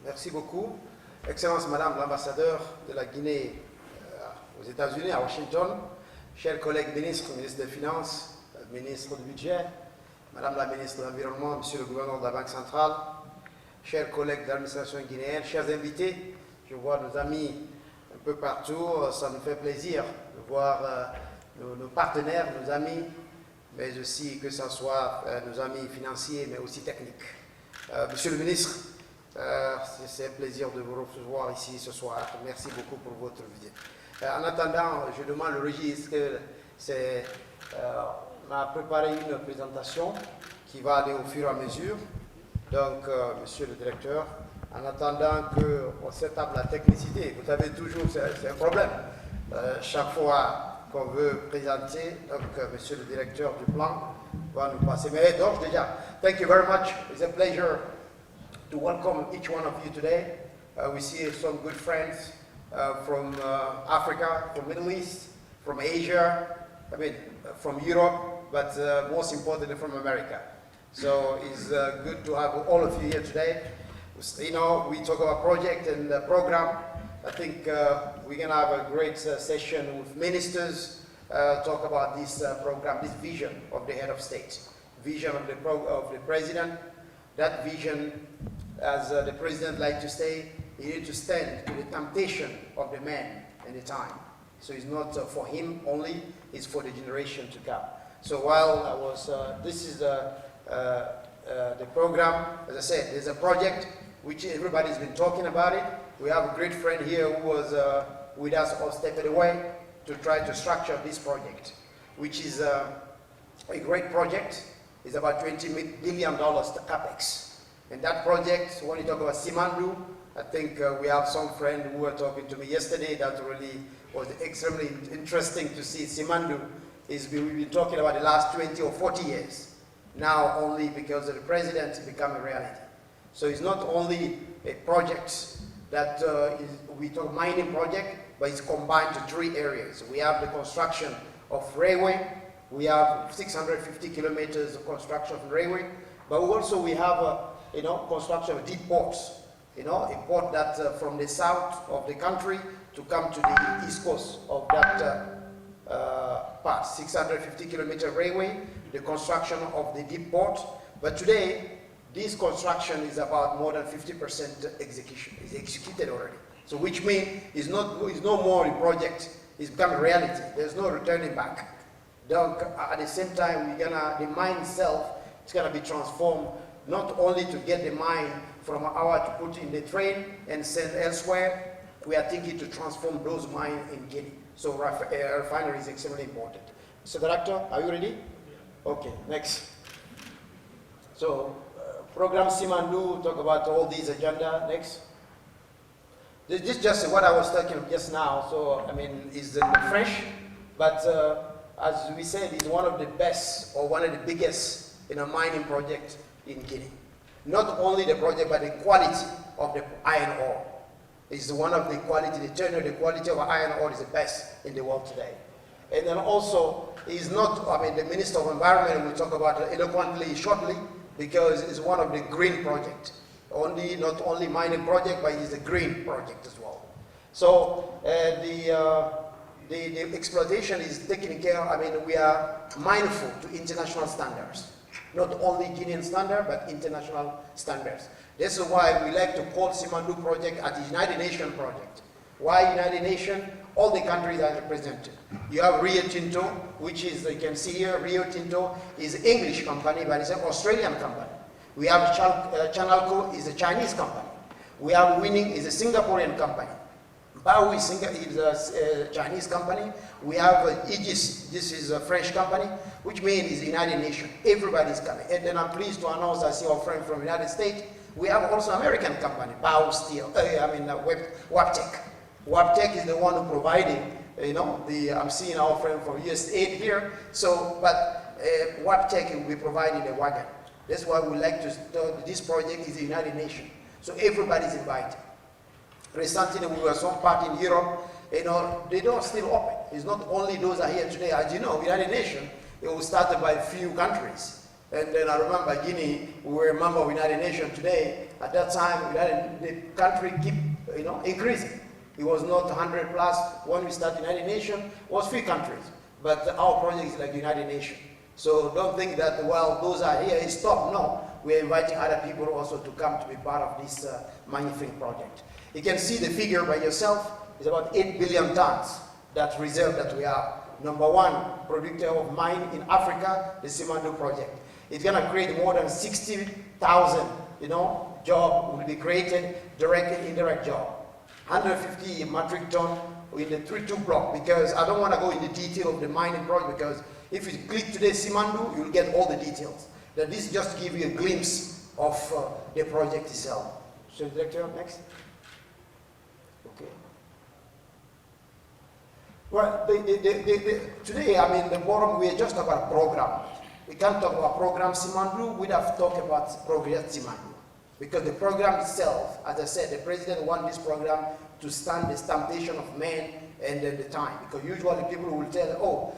Merci beaucoup. Excellence Madame l'ambassadeur de la Guinée aux États-Unis, à Washington, chers collègues ministres, ministre des Finances, ministre du Budget, Madame la ministre de l'Environnement, Monsieur le gouverneur de la Banque centrale, chers collègues de l'administration guinéenne, chers invités, je vois nos amis un peu partout, ça nous fait plaisir de voir nos partenaires, nos amis, mais aussi que ce soit nos amis financiers, mais aussi techniques. Monsieur le ministre, c'est un plaisir de vous recevoir ici ce soir. Merci beaucoup pour votre visite. En attendant, je demande le registre m'a préparé une présentation qui va aller au fur et à mesure. Donc, monsieur le directeur, en attendant qu'on s'étape la technicité, vous savez toujours, c'est un problème. Chaque fois qu'on veut présenter, donc monsieur le directeur du plan va nous passer. Mais donc déjà, thank you very much. It's a pleasure to welcome each one of you today. We see some good friends from Africa, from Middle East, from Asia, from Europe, but most importantly from America. So it's good to have all of you here today. You know, we talk about project and program. I think we're going to have a great session with ministers, talk about this program, this vision of the head of state, vision of the president. That vision, as the president likes to say, you need to stand to the temptation of the man and the time. So it's not for him only, it's for the generation to come. So while I was, this is the program, as I said, there's a project which everybody's been talking about it. We have a great friend here who was with us all step of the way to try to structure this project, which is a great project. It's about $20 billion to capex. And that project, when you talk about Simandu, I think we have some friend who were talking to me yesterday that really was extremely interesting to see. Simandu we've been talking about the last 20 or 40 years. Now only because of the president become a reality. So it's not only a project that we talk mining project, but it's combined to three areas. We have the construction of railway. We have 650 kilometers of construction of railway, but also we have construction of deep ports. A port that from the south of the country to come to the east coast of that part, 650 kilometer railway, the construction of the deep port. But today, this construction is about more than 50% execution. It's executed already. So which means it's no more a project, it's become a reality. There's no returning back. At the same time, the mine itself is gonna be transformed, not only to get the mine from our to put in the train and send elsewhere. We are thinking to transform those mines in Guinea. So refinery is extremely important. Mr. Director, are you ready? Yeah. Okay, next. So program Simandu, talk about all these agenda. Next. This is just what I was talking just now. So it's in French, but as we said, it's one of the best or one of the biggest mining project in Guinea. Not only the project, but the quality of the iron ore is one of the quality, the quality of iron ore is the best in the world today. And then also, is not, the Minister of Environment will talk about it eloquently shortly, because it's one of the green projects. Not only mining project, but it's a green project as well. So the exploitation is taken care of. We are mindful to international standards. Not only Guinean standard, but international standards. This is why we like to call Simandu project as the United Nations project. Why United Nations? All the countries are represented. You have Rio Tinto, which is, you can see here, Rio Tinto is an English company, but it's an Australian company. We have Chanalco is a Chinese company. We have Winning is a Singaporean company. Bao is a Chinese company. We have Aegis, this is a French company, which means it's the United Nations. Everybody's coming. And then I'm pleased to announce, I see our friend from the United States, we have also American company, Bao Steel, Waptec. Waptec is the one who provided, I'm seeing our friend from USAID here. So, but Waptec will be providing the wagon. That's why we like to start this project is the United Nations. So everybody's invited. Recently, we were some part in Europe, they don't still open. It's not only those are here today. As you know, United Nations, it was started by a few countries. And then I remember Guinea, we were a member of the United Nations today. At that time, the country keep increasing. It was not 100 plus. When we started the United Nations, it was 3 countries. But our project is like the United Nations. So don't think that, well, those are here, it's stop. No, we're inviting other people also to come to be part of this manufacturing project. You can see the figure by yourself. It's about 8 billion tons that reserve that we have. Number 1 producer of mine in Africa, the Simandou project. It's going to create more than 60,000, job will be created, direct and indirect job. 150 metric ton in the 3-2 block, because I don't want to go in the detail of the mining project, because if you click today Simandou, you'll get all the details. That this just give you a glimpse of the project itself. So, Director, next. Okay. Well, today, I mean, the bottom, we are just about program. We can't talk about program Simandou without talking about progress Simandou. Because the program itself, as I said, the president wants this program to stand the stampation of men and then the time. Because usually people will tell,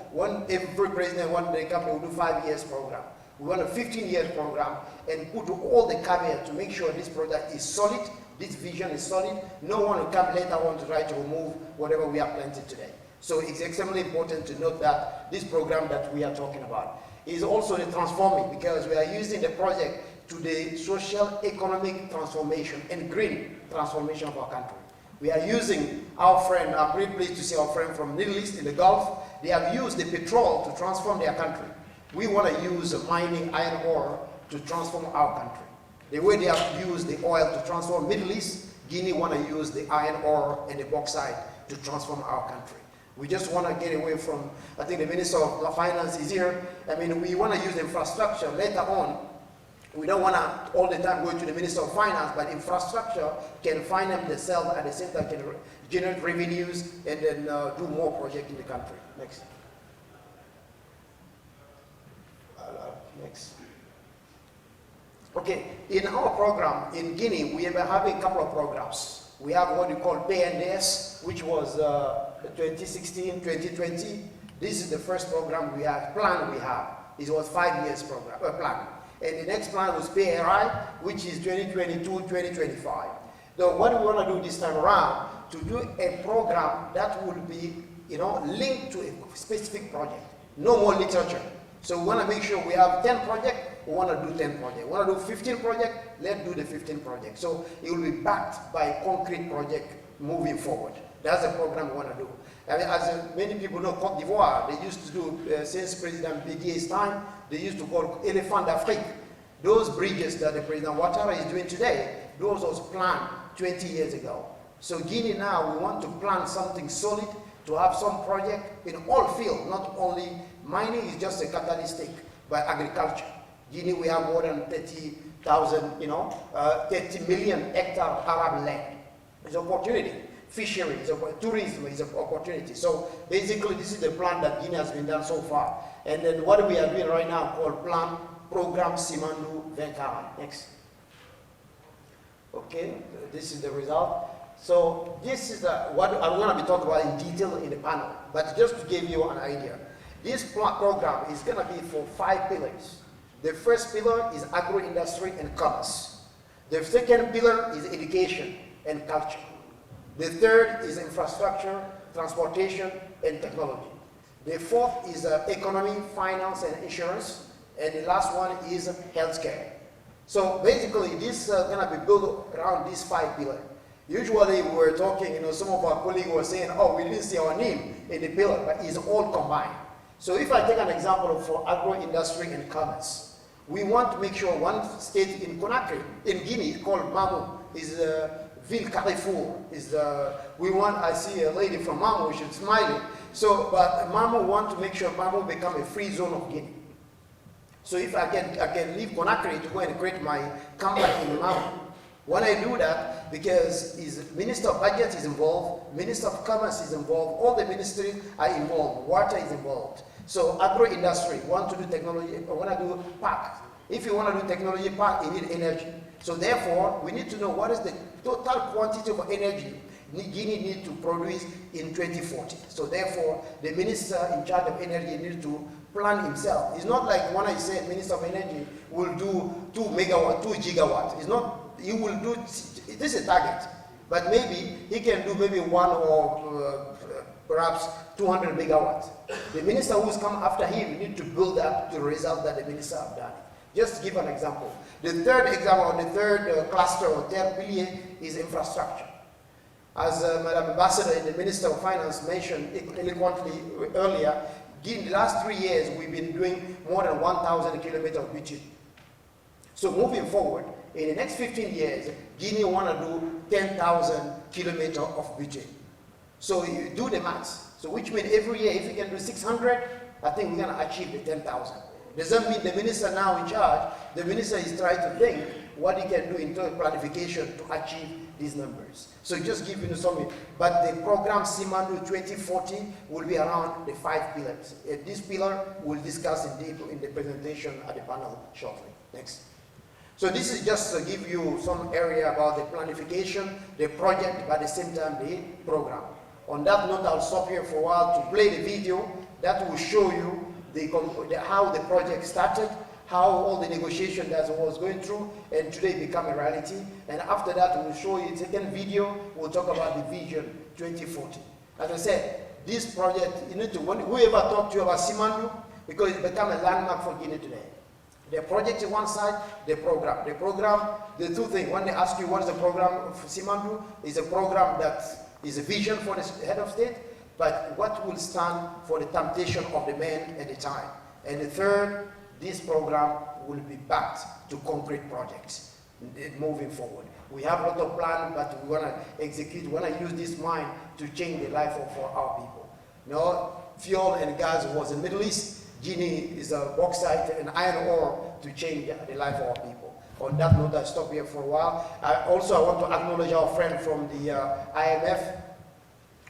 every president wants the company will do 5 years program. We want a 15 years program and put all the caveats to make sure this product is solid, this vision is solid. No one will come later on to try to remove whatever we have planted today. So it's extremely important to note that this program that we are talking about is also the transforming, because we are using the project to the social economic transformation and green transformation of our country. We are using our friend, I'm very pleased to see our friend from Middle East in the Gulf. They have used the petrol to transform their country. We want to use mining iron ore to transform our country. The way they have used the oil to transform Middle East, Guinea want to use the iron ore and the bauxite to transform our country. We just want to get away from, I think the Minister of Finance is here. I mean, we want to use infrastructure later on. We don't want to all the time go to the Minister of Finance, but infrastructure can finance themselves at the same time, can generate revenues and then do more projects in the country. Next. Next. Okay, in our program in Guinea, we have having a couple of programs. We have what we call PNDS, which was 2016-2020. This is the first program we have, plan we have. It was 5 years program, plan. And the next plan was PRI, which is 2022-2025. So what we want to do this time around, to do a program that will be, linked to a specific project. No more literature. So we want to make sure we have 10 projects, we want to do 10 projects. We want to do 15 projects, let's do the 15 projects. So it will be backed by a concrete project moving forward. That's the program we want to do. I mean, as many people know, Côte d'Ivoire, they used to do, since President Bédié's time, they used to call Elephant d'Afrique. Those bridges that the President Ouattara is doing today, those was planned 20 years ago. So Guinea now, we want to plan something solid, to have some project in all fields, not only mining is just a catalytic, but agriculture. Guinea, we have more than 30,000, 30 million hectare arable land. It's an opportunity. Fisheries, tourism is an opportunity. So basically, this is the plan that Guinea has been done so far. And then what we are doing right now called Plan Program Simandou 2040. Next. Okay, this is the result. So this is what I'm going to be talking about in detail in the panel. But just to give you an idea, this program is going to be for 5 pillars. The first pillar is agro-industry and commerce. The second pillar is education and culture. The third is infrastructure, transportation, and technology. The fourth is economy, finance, and insurance. And the last one is healthcare. So basically, this is going to be built around these 5 pillars. Usually, we were talking, some of our colleagues were saying, we didn't see our name in the pillar, but it's all combined. So if I take an example for agro-industry and commerce, we want to make sure one state in Conakry, in Guinea, called Mamou, is Ville Carrefour. I see a lady from Mamou, she's smiling. So, but Mamou want to make sure Mamou become a free zone of Guinea. So if I can leave Conakry to go and create my company in Mamou. When I do that, because Minister of Budget is involved, Minister of Commerce is involved, all the ministries are involved, water is involved. So agro-industry, want to do technology, want to do park. If you want to do technology park, you need energy. So therefore, we need to know what is the total quantity of energy Guinea needs to produce in 2040. So therefore, the minister in charge of energy needs to plan himself. It's not like when I said Minister of Energy will do 2 gigawatts. It's not, he will do, this is a target, but maybe he can do maybe 1 or perhaps 200 megawatts. The minister who's come after him need to build up the result that the minister have done. Just to give an example. The third example, or the third cluster or third pilier is infrastructure. As Madam Ambassador and the Minister of Finance mentioned eloquently earlier, in the last 3 years, we've been doing more than 1,000 kilometers of budget. So moving forward, in the next 15 years, Guinea want to do 10,000 kilometers of budget. So you do the maths. So which means every year, if you can do 600, I think we're going to achieve the 10,000. Doesn't mean the minister now in charge, the minister is trying to think what he can do in terms of planification to achieve these numbers. So just give you some, but the program Simandu 2040 will be around the 5 pillars. This pillar we'll discuss in the presentation at the panel shortly. Next. So this is just to give you some area about the planification, the project, but at the same time the program. On that note, I'll stop here for a while to play the video that will show you how the project started, how all the negotiation that was going through, and today become a reality. And after that, we'll show you a second video. We'll talk about the vision 2040. As I said, this project, you need to, whoever talked to you about Simandu, because it's become a landmark for Guinea today. The project is one side, the program. The program, the two things. When they ask you what is the program for Simandu, is a program that is a vision for the head of state, but what will stand for the temptation of the man at the time. And the third, this program will be backed to concrete projects moving forward. We have a lot of plans, but we want to execute, we want to use this mind to change the life of our people. You know, fuel and gas was in the Middle East. Guinea is a bauxite and iron ore to change the life of our people. On that note, I stop here for a while. I want to acknowledge our friend from the IMF,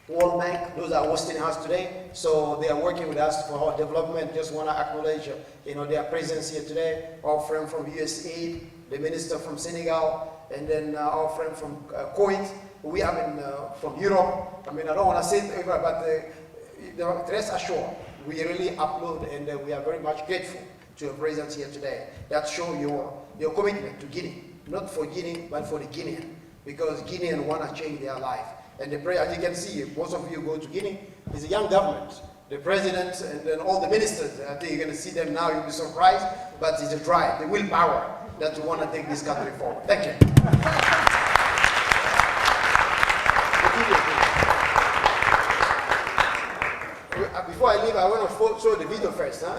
World Bank. Those are hosting us today, so they are working with us for our development. Just want to acknowledge, their presence here today. Our friend from USAID, the minister from Senegal, and then our friend from Kuwait. We have from Europe. I don't want to say it, but rest assured, we really upload, and we are very much grateful to your presence here today. That shows your commitment to Guinea, not for Guinea, but for the Guinean, because Guineans want to change their life. And as you can see, most of you go to Guinea, it's a young government. The president and then all the ministers, I think you're going to see them now, you'll be surprised, but it's a drive, the willpower that we want to take this country forward. Thank you. Before I leave, I want to show the video first.